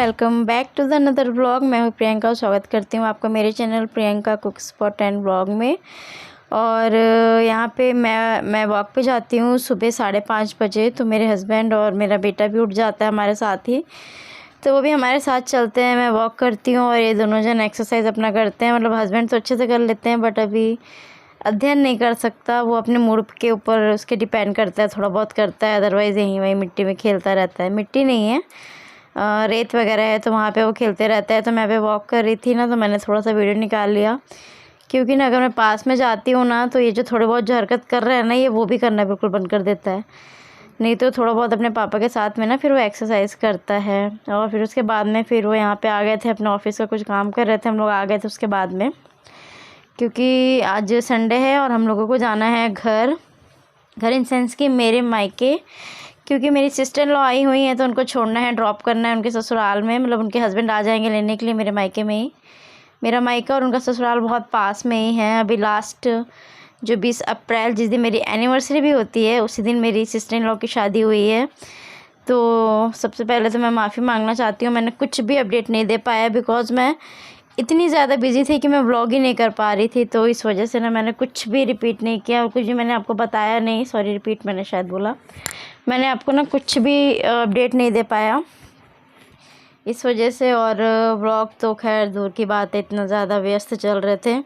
Welcome back to the another vlog. मैं हूँ प्रियंका और स्वागत करती हूँ आपका मेरे channel Priyanka cook spot and vlog में। और यहाँ पे मैं वॉक पे जाती हूँ सुबह 5:30 बजे। तो मेरे हस्बैंड और मेरा बेटा भी उठ जाता है हमारे साथ ही, तो वो भी हमारे साथ चलते हैं। मैं वॉक करती हूँ और ये दोनों जन एक्सरसाइज अपना करते हैं। मतलब हस्बैंड तो अच्छे से कर लेते हैं बट अभी अध्ययन नहीं कर सकता, वो अपने मूड के ऊपर उसके डिपेंड करता है, थोड़ा बहुत करता है, अदरवाइज़ यहीं वहीं मिट्टी में खेलता रहता है। मिट्टी नहीं है, रेत वगैरह है, तो वहाँ पे वो खेलते रहता है। तो मैं पे वॉक कर रही थी ना, तो मैंने थोड़ा सा वीडियो निकाल लिया, क्योंकि ना अगर मैं पास में जाती हूँ ना तो ये जो थोड़े बहुत जो हरकत कर रहे हैं ना, ये वो भी करना बिल्कुल बंद कर देता है। नहीं तो थोड़ा बहुत अपने पापा के साथ में ना फिर वो एक्सरसाइज करता है। और फिर उसके बाद में फिर वो यहाँ पे आ गए थे, अपने ऑफिस का कुछ काम कर रहे थे, हम लोग आ गए थे उसके बाद में, क्योंकि आज संडे है और हम लोगों को जाना है घर इन सेंस कि मेरे मायके, क्योंकि मेरी सिस्टर इन लॉ आई हुई हैं तो उनको छोड़ना है, ड्रॉप करना है उनके ससुराल में। मतलब उनके हस्बैंड आ जाएंगे लेने के लिए मेरे मायके में ही। मेरा मायका और उनका ससुराल बहुत पास में ही है। अभी लास्ट जो 20 अप्रैल, जिस दिन मेरी एनिवर्सरी भी होती है, उसी दिन मेरी सिस्टर इन लॉ की शादी हुई है। तो सबसे पहले तो मैं माफ़ी मांगना चाहती हूँ, मैंने कुछ भी अपडेट नहीं दे पाया, बिकॉज़ मैं इतनी ज़्यादा बिजी थी कि मैं व्लॉग ही नहीं कर पा रही थी। तो इस वजह से ना मैंने कुछ भी रिपीट नहीं किया और कुछ भी मैंने आपको बताया नहीं। सॉरी, रिपीट मैंने शायद बोला, मैंने आपको ना कुछ भी अपडेट नहीं दे पाया इस वजह से। और व्लॉग तो खैर दूर की बात है, इतना ज़्यादा व्यस्त चल रहे थे।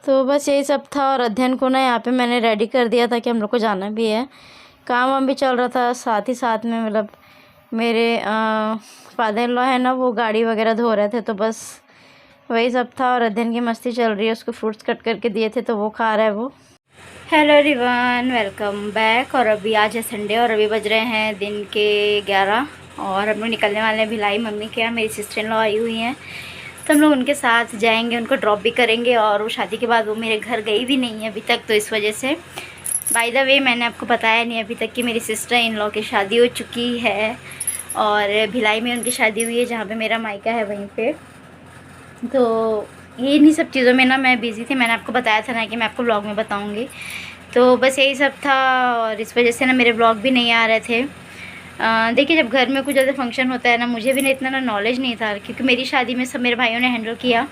तो बस यही सब था। और अध्ययन को ना यहाँ पे मैंने रेडी कर दिया था कि हम लोग को जाना भी है, काम वाम भी चल रहा था साथ ही साथ में। मतलब मेरे फादर इन लॉ है ना, वो गाड़ी वगैरह धो रहे थे, तो बस वही सब था। और अध्ययन की मस्ती चल रही है, उसको फ्रूट्स कट करके दिए थे तो वो खा रहा है वो। Hello everyone, welcome back. और अभी आज है संडे और अभी बज रहे हैं दिन के 11 और हम लोग निकलने वाले हैं भिलाई। मम्मी के यहाँ मेरी सिस्टर इन लॉ आई हुई हैं, तो हम लोग उनके साथ जाएंगे, उनको ड्रॉप भी करेंगे। और वो शादी के बाद वो मेरे घर गई भी नहीं है अभी तक, तो इस वजह से बाय द वे मैंने आपको बताया नहीं अभी तक कि मेरी सिस्टर इन लॉ की शादी हो चुकी है और भिलाई में उनकी शादी हुई है, जहाँ पे मेरा मायका है वहीं पे। तो ये इन्हीं सब चीज़ों में ना मैं बिज़ी थी, मैंने आपको बताया था ना कि मैं आपको व्लॉग में बताऊंगी। तो बस यही सब था और इस वजह से ना मेरे व्लॉग भी नहीं आ रहे थे। देखिए, जब घर में कुछ ज़्यादा फंक्शन होता है ना, मुझे भी ना इतना ना नॉलेज नहीं था, क्योंकि मेरी शादी में सब मेरे भाइयों ने हैंडल किया।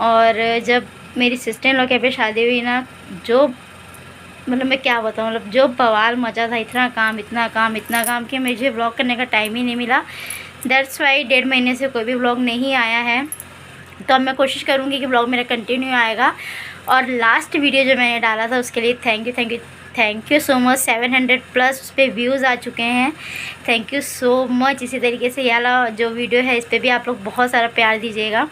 और जब मेरी सिस्टर इन लॉ के पे शादी हुई ना, जो मतलब मैं क्या बताऊँ, मतलब जो बवाल मचा था, इतना काम इतना काम इतना काम कि मुझे व्लॉग करने का टाइम ही नहीं मिला। दैट्स वाई 1.5 महीने से कोई भी व्लॉग नहीं आया है। तो अब मैं कोशिश करूँगी कि ब्लॉग मेरा कंटिन्यू आएगा। और लास्ट वीडियो जो मैंने डाला था उसके लिए थैंक यू सो मच। 700+ उस पर व्यूज़ आ चुके हैं, थैंक यू सो मच। इसी तरीके से ये वाला जो वीडियो है इस पर भी आप लोग बहुत सारा प्यार दीजिएगा।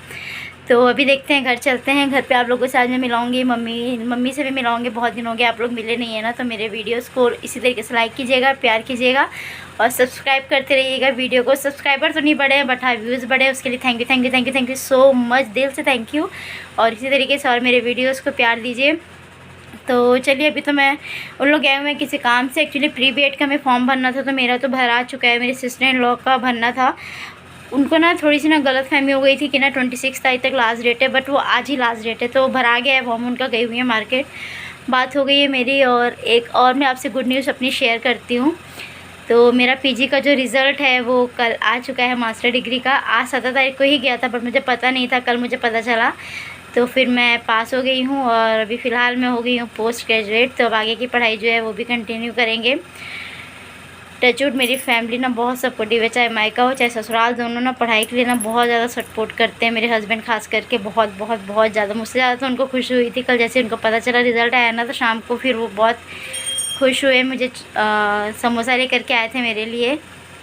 तो अभी देखते हैं, घर चलते हैं। घर पे आप लोगों से आज मैं मिलाऊंगी, मम्मी से भी मिलाऊंगी। बहुत दिन हो गए आप लोग मिले नहीं है ना, तो मेरे वीडियोस को इसी तरीके से लाइक कीजिएगा, प्यार कीजिएगा और सब्सक्राइब करते रहिएगा वीडियो को। सब्सक्राइबर तो नहीं बढ़े बट हाँ व्यूज़ बढ़े, उसके लिए थैंक यू सो मच, दिल से थैंक यू। और इसी तरीके से और मेरे वीडियोज़ को प्यार दीजिए। तो चलिए, अभी तो मैं उन लोग गए हुए हैं किसी काम से। एक्चुअली प्री बी एड का मैं फॉर्म भरना था, तो मेरा तो भर आ चुका है, मेरी सिस्टर इन लॉ का भरना था। उनको ना थोड़ी सी ना गलतफहमी हो गई थी कि ना 26 तारीख तक लास्ट डेट है, बट वो आज ही लास्ट डेट है, तो भरा गया है फॉर्म उनका, गई हुई है मार्केट। बात हो गई है मेरी। और एक और मैं आपसे गुड न्यूज़ अपनी शेयर करती हूँ। तो मेरा पीजी का जो रिज़ल्ट है वो कल आ चुका है, मास्टर डिग्री का। आज 17 तारीख को ही गया था बट मुझे पता नहीं था, कल मुझे पता चला। तो फिर मैं पास हो गई हूँ और अभी फ़िलहाल मैं हो गई हूँ पोस्ट ग्रेजुएट। तो अब आगे की पढ़ाई जो है वो भी कंटिन्यू करेंगे। टचवुड, मेरी फैमिली ना बहुत सपोर्टिव है, चाहे मायका हो चाहे ससुराल, दोनों ना पढ़ाई के लिए ना बहुत ज़्यादा सपोर्ट करते हैं। मेरे हस्बैंड खास करके बहुत बहुत बहुत ज़्यादा, मुझसे ज़्यादा तो उनको खुशी हुई थी कल जैसे उनको पता चला रिज़ल्ट आया ना, तो शाम को फिर वो बहुत खुश हुए। मुझे समोसा लेकर के आए थे मेरे लिए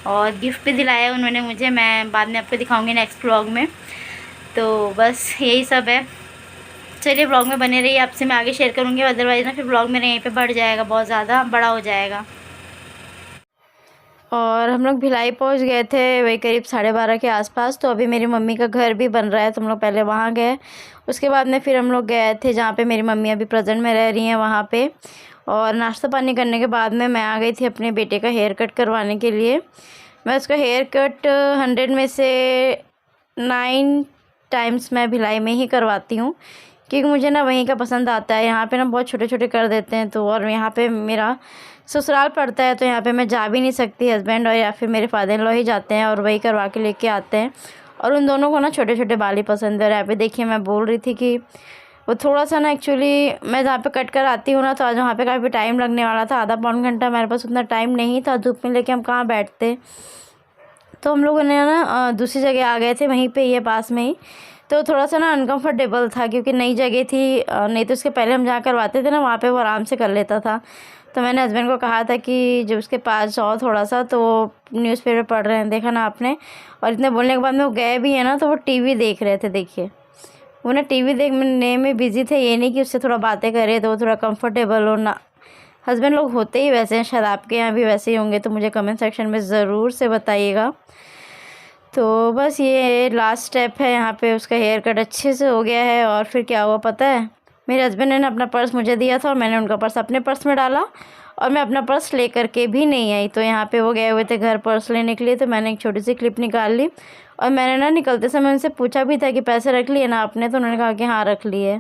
और गिफ्ट भी दिलाया उन्होंने मुझे, मैं बाद में आपको दिखाऊंगी नेक्स्ट व्लॉग में। तो बस यही सब है। चलिए, व्लॉग में बने रहिए, आपसे मैं आगे शेयर करूँगी, अदरवाइज़ ना फिर व्लॉग मेरे यहीं पे बढ़ जाएगा, बहुत ज़्यादा बड़ा हो जाएगा। और हम लोग भिलाई पहुंच गए थे वही करीब 12:30 के आसपास। तो अभी मेरी मम्मी का घर भी बन रहा है, तो हम लोग पहले वहाँ गए। उसके बाद में फिर हम लोग गए थे जहाँ पे मेरी मम्मी अभी प्रेजेंट में रह रही हैं, वहाँ पे। और नाश्ता पानी करने के बाद में मैं आ गई थी अपने बेटे का हेयर कट करवाने के लिए। मैं उसका हेयर कट 100 में से 9 टाइम्स मैं भिलाई में ही करवाती हूँ, क्योंकि मुझे ना वहीं का पसंद आता है। यहाँ पे ना बहुत छोटे छोटे कर देते हैं, तो और यहाँ पे मेरा ससुराल पड़ता है, तो यहाँ पे मैं जा भी नहीं सकती। हस्बैंड और या फिर मेरे फादर इन लॉ ही जाते हैं और वही करवा के लेके आते हैं। और उन दोनों को ना छोटे छोटे बाल ही पसंद है। और यहाँ पे देखिए मैं बोल रही थी कि वो थोड़ा सा ना एक्चुअली मैं जहाँ पे कट कर आती हूँ ना, तो आज वहाँ पे काफ़ी टाइम लगने वाला था, आधा पौन घंटा। मेरे पास उतना टाइम नहीं था, धूप में लेके हम कहाँ बैठते। तो हम लोगों ने ना दूसरी जगह आ गए थे, वहीं पे ये पास में ही। तो थोड़ा सा ना अनकंफर्टेबल था क्योंकि नई जगह थी। नहीं तो उसके पहले हम जहाँ करवाते थे ना, वहाँ पे वो आराम से कर लेता था। तो मैंने हस्बैंड को कहा था कि जब उसके पास जाओ थोड़ा सा, तो न्यूज़पेपर पढ़ रहे हैं, देखा ना आपने। और इतने बोलने के बाद में वो गए भी हैं ना, तो वो टीवी देख रहे थे। देखिए वो ना टीवी देखने में बिजी थे, ये नहीं कि उससे थोड़ा बातें करे तो वो थोड़ा कंफर्टेबल हो ना। हस्बैंड लोग होते ही वैसे हैं, शायद आपके यहाँ भी वैसे ही होंगे, तो मुझे कमेंट सेक्शन में ज़रूर से बताइएगा। तो बस ये लास्ट स्टेप है, यहाँ पे उसका हेयर कट अच्छे से हो गया है। और फिर क्या हुआ पता है, मेरे हस्बैंड ने ना अपना पर्स मुझे दिया था और मैंने उनका पर्स अपने पर्स में डाला, और मैं अपना पर्स ले करके भी नहीं आई। तो यहाँ पे वो गए हुए थे घर पर्स लेने के लिए, तो मैंने एक छोटी सी क्लिप निकाल ली। और मैंने ना निकलते समय उनसे पूछा भी था कि पैसे रख लिए ना आपने, तो उन्होंने कहा कि हाँ रख लिए।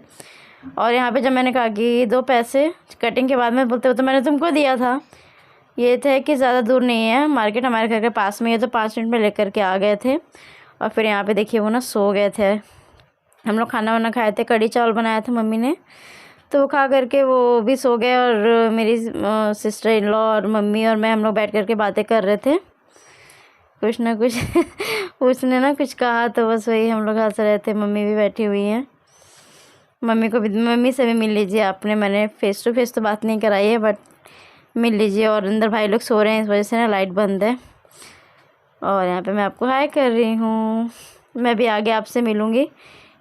और यहाँ पे जब मैंने कहा कि 2 पैसे कटिंग के बाद में, बोलते हो तो मैंने तुमको दिया था। ये थे कि ज़्यादा दूर नहीं है, मार्केट हमारे घर के पास में है, तो 5 मिनट में लेकर के आ गए थे। और फिर यहाँ पे देखिए वो ना सो गए थे। हम लोग खाना वाना खाए थे, कढ़ी चावल बनाया था मम्मी ने, तो वो खा करके वो भी सो गए। और मेरी सिस्टर इन लॉ और मम्मी और मैं, हम लोग बैठ करके बातें कर रहे थे कुछ ना कुछ उसने ना कुछ कहा, तो बस वही हम लोग हंस रहे थे। मम्मी भी बैठी हुई हैं, मम्मी से भी मिल लीजिए आपने। मैंने फेस टू फेस तो बात नहीं कराई है, बट मिल लीजिए। और अंदर भाई लोग सो रहे हैं, इस वजह से ना लाइट बंद है। और यहाँ पे मैं आपको हाय कर रही हूँ। मैं भी आगे आपसे मिलूँगी।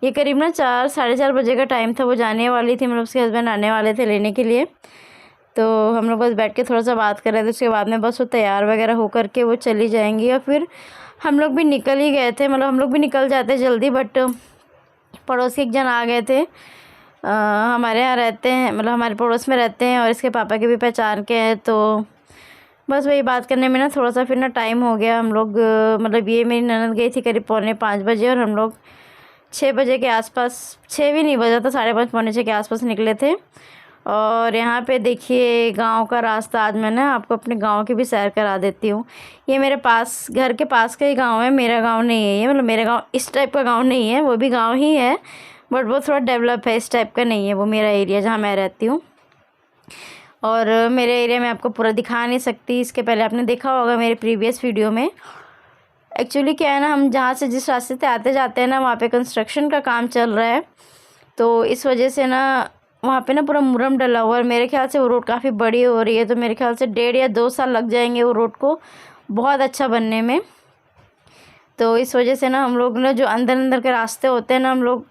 ये करीब ना 4 साढ़े 4 बजे का टाइम था, वो जाने वाली थी, मतलब उसके हस्बैंड आने वाले थे लेने के लिए। तो हम लोग बस बैठ के थोड़ा सा बात कर रहे थे। उसके बाद में बस वो तैयार वगैरह हो करके वो चली जाएंगी। और फिर हम लोग भी निकल ही गए थे, मतलब हम लोग भी निकल जाते जल्दी, बट पड़ोसी एक जन आ गए थे। हमारे यहाँ रहते हैं, मतलब हमारे पड़ोस में रहते हैं, और इसके पापा के भी पहचान के हैं। तो बस वही बात करने में ना थोड़ा सा फिर ना टाइम हो गया। हम लोग मतलब ये मेरी ननद गई थी करीब 4:45 बजे, और हम लोग 6 बजे के आसपास, 6 भी नहीं बजा था, 5:30 पौने 6 के आसपास निकले थे। और यहाँ पे देखिए गांव का रास्ता, आज मैं ना आपको अपने गांव की भी सैर करा देती हूँ। ये मेरे पास, घर के पास का ही गांव है, मेरा गांव नहीं है ये, मतलब मेरा गांव इस टाइप का गांव नहीं है, वो भी गांव ही है, बट वो थोड़ा डेवलप है, इस टाइप का नहीं है वो मेरा एरिया जहाँ मैं रहती हूँ। और मेरे एरिया में आपको पूरा दिखा नहीं सकती, इसके पहले आपने देखा होगा मेरे प्रीवियस वीडियो में। एक्चुअली क्या है ना, हम जहाँ से जिस रास्ते से आते जाते हैं ना, वहाँ पे कंस्ट्रक्शन का काम चल रहा है, तो इस वजह से ना वहाँ पे ना पूरा मुरम डला हुआ है। मेरे ख्याल से वो रोड काफ़ी बड़ी हो रही है, तो मेरे ख्याल से 1.5 या 2 साल लग जाएंगे वो रोड को बहुत अच्छा बनने में। तो इस वजह से ना हम लोग ना जो अंदर अंदर के रास्ते होते हैं ना, हम लोग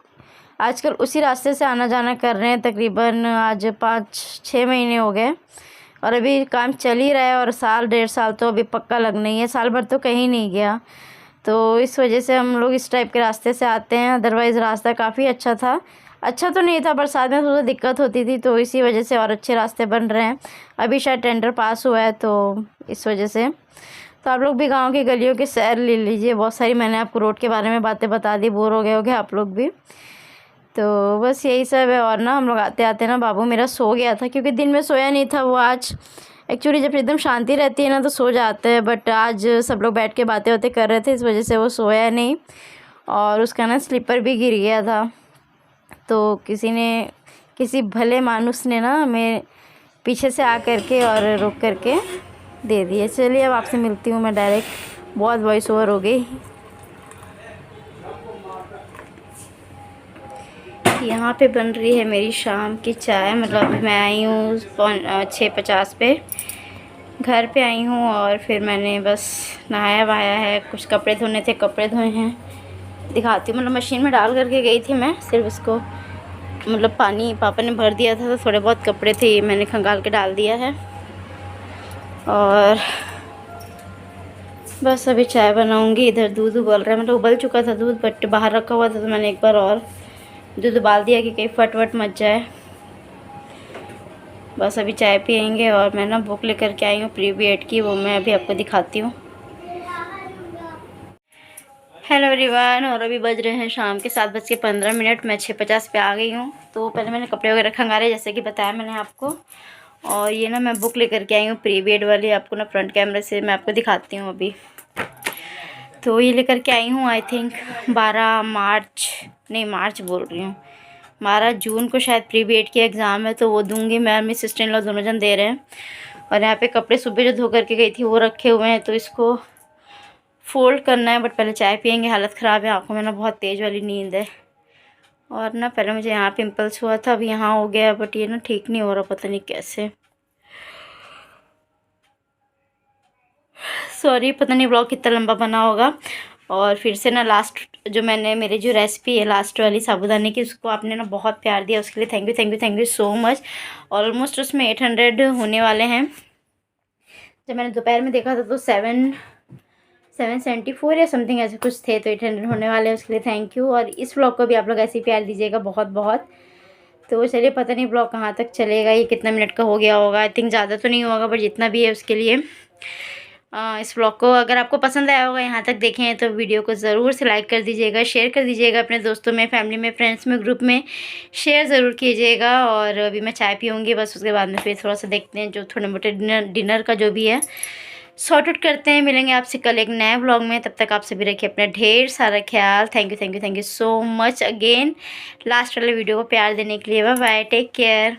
आजकल उसी रास्ते से आना जाना कर रहे हैं। तकरीबन आज 5-6 महीने हो गए, और अभी काम चल ही रहा है। और 1.5 साल तो अभी पक्का लगना ही है, साल भर तो कहीं नहीं गया। तो इस वजह से हम लोग इस टाइप के रास्ते से आते हैं। अदरवाइज़ रास्ता काफ़ी अच्छा था, अच्छा तो नहीं था, बरसात में थोड़ा दिक्कत होती थी, तो इसी वजह से और अच्छे रास्ते बन रहे हैं। अभी शायद टेंडर पास हुआ है, तो इस वजह से। तो आप लोग भी गांव की गलियों की सैर ले लीजिए। बहुत सारी मैंने आपको रोड के बारे में बातें बता दी, बोर हो गए होगे आप लोग भी। तो बस यही सब है। और ना हम लोग आते आते ना, बाबू मेरा सो गया था, क्योंकि दिन में सोया नहीं था वो आज। एक्चुअली जब एकदम शांति रहती है ना तो सो जाते हैं, बट आज सब लोग बैठ के बातें वातें कर रहे थे, इस वजह से वो सोया नहीं। और उसका ना स्लीपर भी गिर गया था, तो किसी भले मानुस ने ना हमें पीछे से आ करके और रोक करके दे दिए। चलिए अब आपसे मिलती हूँ मैं डायरेक्ट, बहुत वॉइस ओवर हो गई। यहाँ पे बन रही है मेरी शाम की चाय, मतलब मैं आई हूँ 6:50 पे घर पे आई हूँ। और फिर मैंने बस नहाया वहाया है, कुछ कपड़े धोने थे, कपड़े धोए हैं, दिखाती हूँ। मतलब मशीन में डाल करके गई थी मैं, सिर्फ इसको मतलब पानी पापा ने भर दिया था, तो थोड़े बहुत कपड़े थे, ये मैंने खंगाल के डाल दिया है। और बस अभी चाय बनाऊँगी। इधर दूध उबल रहा है, मतलब उबल चुका था दूध, बट बाहर रखा हुआ था, तो मैंने एक बार और दूध उबाल दिया कि कहीं फट मच जाए। बस अभी चाय पियेंगे। और मैं ना बुक लेकर के आई हूँ प्रीवियट की, वो मैं अभी आपको दिखाती हूँ। हेलो एवरीवन, और अभी बज रहे हैं शाम के 7:15। मैं 6:50 पे आ गई हूँ। तो पहले मैंने कपड़े वगैरह खंगाले, जैसे कि बताया मैंने आपको। और ये ना मैं बुक लेकर के आई हूँ प्री वेड वाली, आपको ना फ्रंट कैमरे से मैं आपको दिखाती हूँ अभी। तो ये लेकर के आई हूँ, आई थिंक 12 मार्च बोल रही हूँ, 12 जून को शायद प्री वेड की एग्ज़ाम है, तो वो दूँगी। मैं और मेरी सिस्टर इन लॉ दोनों जन दे रहे हैं। और यहाँ पे कपड़े सुबह जो धो करके गई थी वो रखे हुए हैं, तो इसको फ़ोल्ड करना है। बट पहले चाय पियेंगे, हालत ख़राब है, आँखों में ना बहुत तेज़ वाली नींद है। और ना पहले मुझे यहाँ पिंपल्स हुआ था, अब यहाँ हो गया, बट ये ना ठीक नहीं हो रहा, पता नहीं कैसे। सॉरी, पता नहीं ब्लॉग कितना लंबा बना होगा। और फिर से ना लास्ट जो मैंने मेरी जो रेसिपी है लास्ट वाली साबूदाने की, उसको आपने ना बहुत प्यार दिया, उसके लिए thank you thank you thank you so much. Almost उसमें 800 होने वाले हैं। जब मैंने दोपहर में देखा था तो 774 या समथिंग ऐसे कुछ थे, तो 800 होने वाले हैं। उसके लिए थैंक यू। और इस ब्लॉग को भी आप लोग ऐसे ही प्यार दीजिएगा बहुत बहुत। तो चलिए, पता नहीं ब्लॉग कहाँ तक चलेगा, ये कितना मिनट का हो गया होगा। आई थिंक ज़्यादा तो नहीं होगा, बट जितना भी है उसके लिए इस ब्लॉग को अगर आपको पसंद आया होगा, यहाँ तक देखें हैं, तो वीडियो को ज़रूर से लाइक कर दीजिएगा, शेयर कर दीजिएगा अपने दोस्तों में, फैमिली में, फ्रेंड्स में, ग्रुप में शेयर ज़रूर कीजिएगा। और अभी मैं चाय पीऊँगी बस, उसके बाद में फिर थोड़ा सा देखते हैं जो थोड़े मोटे डिनर का जो भी है सॉर्ट आउट करते हैं। मिलेंगे आपसे कल एक नए व्लॉग में, तब तक आप सभी रखिए अपना ढेर सारा ख्याल। Thank you thank you thank you so much again last वाले वीडियो को प्यार देने के लिए। Bye bye, take care.